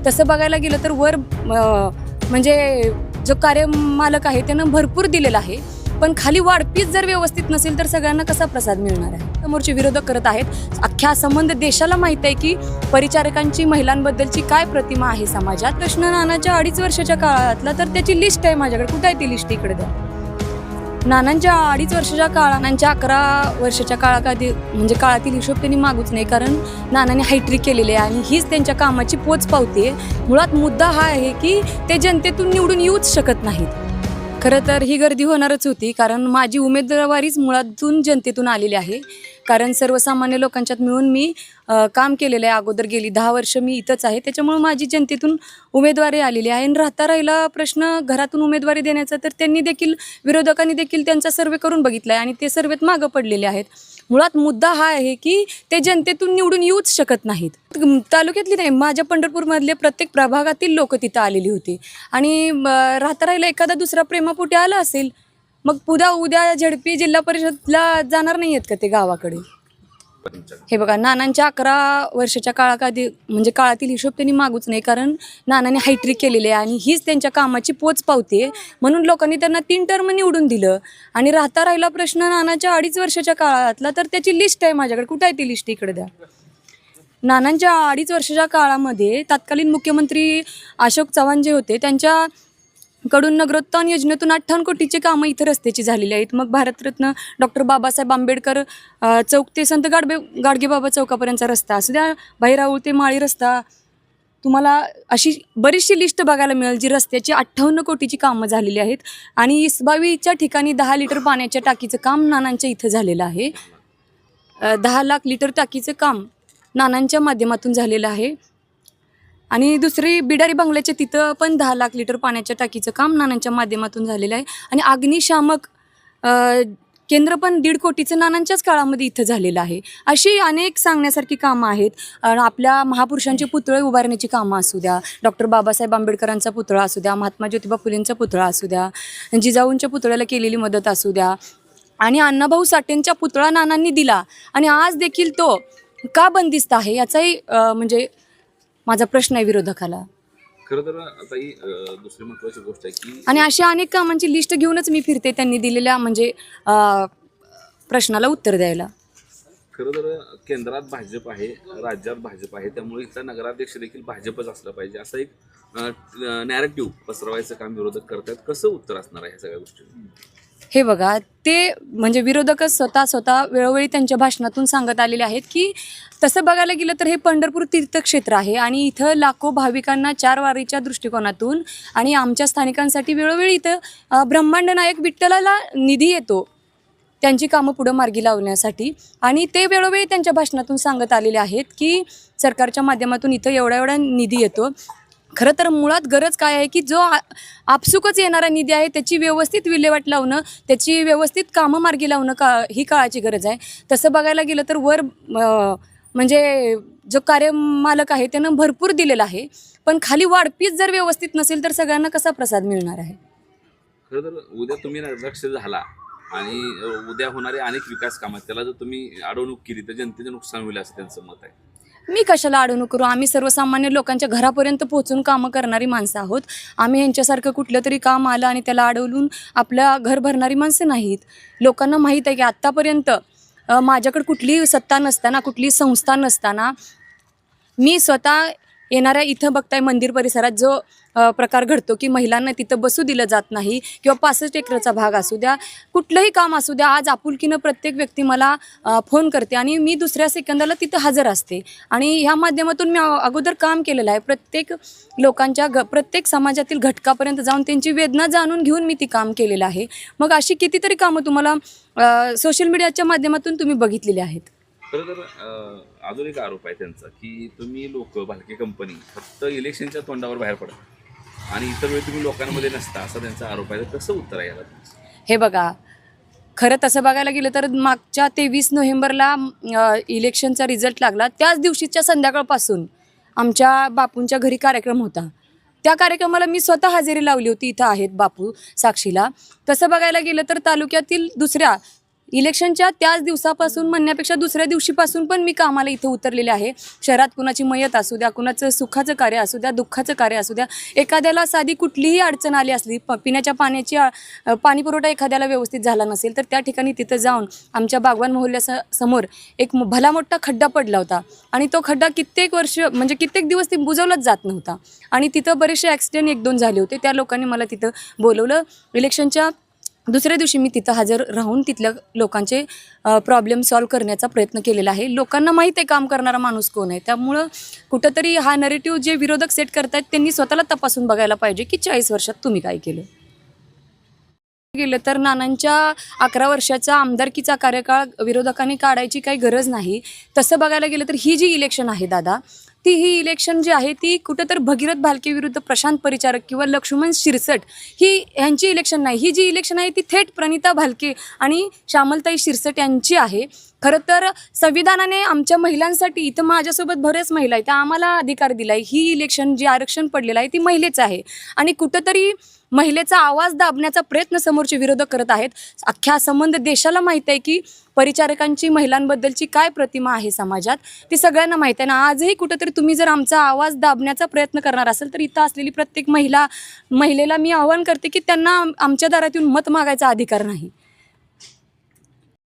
तसं बघायला गेलं तर वर म्हणजे जो कार्यमालक आहे त्यानं भरपूर दिलेला आहे, पण खाली वाढपीच जर व्यवस्थित नसेल तर सगळ्यांना कसा प्रसाद मिळणार आहे. समोरचे विरोधक करत आहेत. अख्ख्या संबंध देशाला माहीत आहे की परिचारकांची महिलांबद्दलची काय प्रतिमा आहे समाजात. प्रश्न नानाच्या 2.5 वर्षाच्या काळातला तर त्याची लिस्ट आहे माझ्याकडे. कुठे आहे ती लिस्ट? इकडे द्या. नानांच्या 2.5 वर्षाच्या काळात, नानांच्या 11 वर्षाच्या म्हणजे काळातील हिशोब त्यांनी मागूच नाही, कारण नानाने हायट्रिक केलेले आहे आणि हीच त्यांच्या कामाची पोच पावते. मुळात मुद्दा हा आहे की ते जनतेतून निवडून येऊच शकत नाहीत. खरं तर ही गर्दी होणारच होती, कारण माझी उमेदवारीच मुळातून जनतेतून आलेली आहे. कारण सर्वसामान्य लोकांच्यात मिळून मी काम केलेलं आहे. अगोदर गेली 10 वर्ष मी इथंच आहे, त्याच्यामुळे माझी जनतेतून उमेदवारी आलेली आहे. आणि राहिला प्रश्न घरातून उमेदवारी देण्याचा, तर त्यांनी देखील, विरोधकांनी देखील त्यांचा सर्वे करून बघितला आहे आणि ते सर्वेत मागं पडलेले आहेत. मुळात मुद्दा हा आहे की ते जनतेतून निवडून येऊच शकत नाहीत. तालुक्यातली नाही, माझ्या पंढरपूरमधले प्रत्येक प्रभागातील लोक तिथं आलेली होती. आणि राहिला एखादा दुसरा प्रेमापोटी आला असेल, मग उद्या झडपी जिल्हा परिषदला जाणार नाही आहेत का ते गावाकडे? हे बघा, नानांच्या 11 वर्षाच्या म्हणजे काळातील हिशोब त्यांनी मागूच नाही, कारण नानाने हायट्रिक केलेले आहे आणि हीच त्यांच्या कामाची पोच पावते. म्हणून लोकांनी त्यांना 3 टर्म निवडून दिलं. आणि राहिला प्रश्न नानाच्या 2.5 वर्षाच्या काळातला तर त्याची लिस्ट आहे माझ्याकडे. कुठे आहे ती लिस्ट? इकडे द्या. नानांच्या 2.5 वर्षाच्या काळामध्ये तत्कालीन मुख्यमंत्री अशोक चव्हाण जे होते, त्यांच्याकडून नगरोत्थान योजनेतून 58 कोटीची कामं इथं रस्त्याची झालेली आहेत. मग भारतरत्न डॉक्टर बाबासाहेब आंबेडकर चौक ते संत गाडगेबाबा चौकापर्यंतचा रस्ता असू द्या, बाहिराऊळ ते माळी रस्ता, तुम्हाला अशी बरीचशी लिस्ट बघायला मिळेल जी रस्त्याची 58 कोटीची कामं झालेली आहेत. आणि इसबावीच्या ठिकाणी 10 लिटर पाण्याच्या टाकीचं काम नानांच्या इथं झालेलं आहे. 10 लाख लिटर टाकीचं काम नानांच्या माध्यमातून झालेलं आहे. आणि दुसरी बिडारी बंगल्याच्या तिथं पण 10 लाख लिटर पाण्याच्या टाकीचं काम नानांच्या माध्यमातून झालेलं आहे. आणि अग्निशामक केंद्र पण 1.5 कोटीचं नानांच्याच काळामध्ये इथं झालेलं आहे. अशी अनेक सांगण्यासारखी कामं आहेत. आपल्या महापुरुषांचे पुतळे उभारण्याची कामं असू द्या, डॉक्टर बाबासाहेब आंबेडकरांचा पुतळा असू द्या, महात्मा ज्योतिबा फुलेंचा पुतळा असू द्या, जिजाऊंच्या पुतळ्याला केलेली मदत असू द्या, आणि अण्णाभाऊ साठेंचा पुतळा नानांनी दिला आणि आज देखील तो का बंदिस्त आहे याचाही म्हणजे माझा प्रश्न आहे विरोधकाला. खरं तर आता ही दुसरी महत्त्वाची गोष्ट आहे की, आणि अशा अनेक कामांची लिस्ट घेऊनच मी फिरते त्यांनी दिलेल्या म्हणजे प्रश्नाला उत्तर द्यायला. खरं तर केंद्रात भाजप आहे, राज्यात भाजप आहे, त्यामुळे इथला नगराध्यक्ष देखील भाजपच असला पाहिजे असं एक नॅरेटिव्ह पसरवायचं काम विरोधक करतात. कसं उत्तर असणार आहे ह्या सगळ्या गोष्टी? हे बघा, ते म्हणजे विरोधकच स्वतः वेळोवेळी त्यांच्या भाषणातून सांगत आलेले आहेत की तसं बघायला गेलं तर हे पंढरपूर तीर्थक्षेत्र आहे आणि इथं लाखो भाविकांना 4 वारीच्या दृष्टिकोनातून आणि आमच्या स्थानिकांसाठी वेळोवेळी इथं ब्रह्मांड नायक विठ्ठलाला निधी येतो त्यांची कामं पुढं मार्गी लावण्यासाठी. आणि ते वेळोवेळी त्यांच्या भाषणातून सांगत आलेले आहेत की सरकारच्या माध्यमातून इथं एवढा निधी येतो. खरं तर मुळात गरज काय आहे की जो आपसुकच येणारा निधी आहे त्याची व्यवस्थित विल्हेवाट लावणं, त्याची व्यवस्थित कामं मार्गी लावणं ही काळाची गरज आहे. तसं बघायला गेलं तर वर म्हणजे जो कार्यमालक आहे त्यानं भरपूर दिलेला आहे, पण खाली वाढपीच जर व्यवस्थित नसेल तर सगळ्यांना कसा प्रसाद मिळणार आहे? खरं तर उद्या तुम्ही नगराध्यक्ष झाला आणि उद्या होणारे अनेक विकास कामात त्याला जर तुम्ही अडवणूक केली तर जनतेचं नुकसान होईल असं त्यांचं मत आहे. मी कशाला अडवणूक करू? आम्ही सर्वसामान्य लोकांच्या घरापर्यंत पोहोचून कामं करणारी माणसं आहोत. आम्ही यांच्यासारखं कुठलं तरी काम आलं आणि त्याला अडवून आपलं घर भरणारी माणसं नाहीत. लोकांना माहीत आहे की आत्तापर्यंत माझ्याकडे कुठलीही सत्ता नसताना, कुठलीही संस्था नसताना मी स्वतः येणाऱ्या इथं बघताय मंदिर परिसरात जो प्रकार घडतो की महिलांना तिथं बसू दिलं जात नाही किंवा 65 एकरचा भाग असू द्या, कुठलंही काम असू द्या, आज आपुलकीनं प्रत्येक व्यक्ती मला फोन करते आणि मी दुसऱ्या सेकंदाला तिथं हजर असते. आणि ह्या माध्यमातून मी अगोदर काम केलेलं आहे. प्रत्येक लोकांच्या प्रत्येक समाजातील घटकापर्यंत जाऊन त्यांची वेदना जाणून घेऊन मी ती काम केलेलं आहे. मग अशी कितीतरी कामं तुम्हाला सोशल मीडियाच्या माध्यमातून तुम्ही बघितलेली आहेत. खरं तर अजून एक आरोप आहे त्यांचा की तुम्ही लोक भालके कंपनी फक्त इलेक्शनच्या तोंडावर बाहेर पडता आणि इतर वेळी तुम्ही लोकांमध्ये नसता असा त्यांचा आरोप आहे. कसं उत्तर आहे याला? हे बघा, खरं तसं बघायला गेलं तर मागच्या 23 नोव्हेंबरला इलेक्शनचा रिझल्ट लागला. त्याच दिवशीच्या संध्याकाळपासून आमच्या बापूंच्या घरी कार्यक्रम होता. त्या कार्यक्रमाला मी स्वतः हजेरी लावली होती. इथं आहेत बापू साक्षीला. तसं बघायला गेलं तर तालुक्यातील दुसऱ्या इलेक्शनच्या त्याच दिवसापासून म्हणण्यापेक्षा दुसऱ्या दिवशीपासून पण मी कामाला इथं उतरलेले आहे. शहरात कुणाची मयत असू द्या, कुणाचं सुखाचं कार्य असू द्या, दुःखाचं कार्य असू द्या, एखाद्याला साधी कुठलीही अडचण आली असली, पिण्याच्या पाण्याची पाणी पुरवठा एखाद्याला व्यवस्थित झाला नसेल तर त्या ठिकाणी तिथं जाऊन आमच्या बागवान मोहल्ल्यासमोर एक भला मोठा खड्डा पडला होता आणि तो खड्डा कित्येक वर्ष म्हणजे कित्येक दिवस ते बुजवलाच जात नव्हता आणि तिथं बरेचसे ॲक्सिडेंट 1-2 झाले होते. त्या लोकांनी मला तिथं बोलवलं. इलेक्शनच्या दुसऱ्या दिवशी मी तिथं हजर राहून तिथल्या लोकांचे प्रॉब्लेम सॉल्व्ह करण्याचा प्रयत्न केलेला आहे. लोकांना माहीत आहे काम करणारा माणूस कोण आहे. त्यामुळं कुठंतरी हा नरेटिव्ह जे विरोधक सेट करतायत त्यांनी स्वतःला तपासून बघायला पाहिजे की 40 वर्षात तुम्ही काय केलं. गेलं तर नानांच्या 11 वर्षाचा आमदारकीचा कार्यकाळ विरोधकांनी काढायची काही गरज नाही. तसं बघायला गेलं तर ही जी इलेक्शन आहे दादा, ही इलेक्शन जी आहे ती कुठं तर भगीरथ भालके विरुद्ध प्रशांत परिचारक किंवा लक्ष्मण शिरसट ह्यांची इलेक्शन नाही. ही जी इलेक्शन आहे ती थेट प्रणिता भालके आणि श्यामलताई शिरसट यांची आहे. खरं तर संविधानाने आमच्या महिलांसाठी, इथं माझ्यासोबत बऱ्याच महिला आहेत, त्या आम्हाला अधिकार दिला आहे. ही इलेक्शन जे आरक्षण पडलेलं आहे ती महिलेचं आहे आणि कुठंतरी महिलेचा आवाज दाबण्याचा प्रयत्न समोरचे विरोधक करत आहेत. अख्ख्या संबंध देशाला माहीत आहे की परिचारकांची महिलांबद्दलची काय प्रतिमा आहे समाजात, ती सगळ्यांना माहीत आहे ना. आजही कुठंतरी तुम्ही जर आमचा आवाज दाबण्याचा प्रयत्न करणार असेल तर इथं असलेली प्रत्येक महिलेला मी आवाहन करते की त्यांना आमच्या दारात येऊन मत मागायचा अधिकार नाही.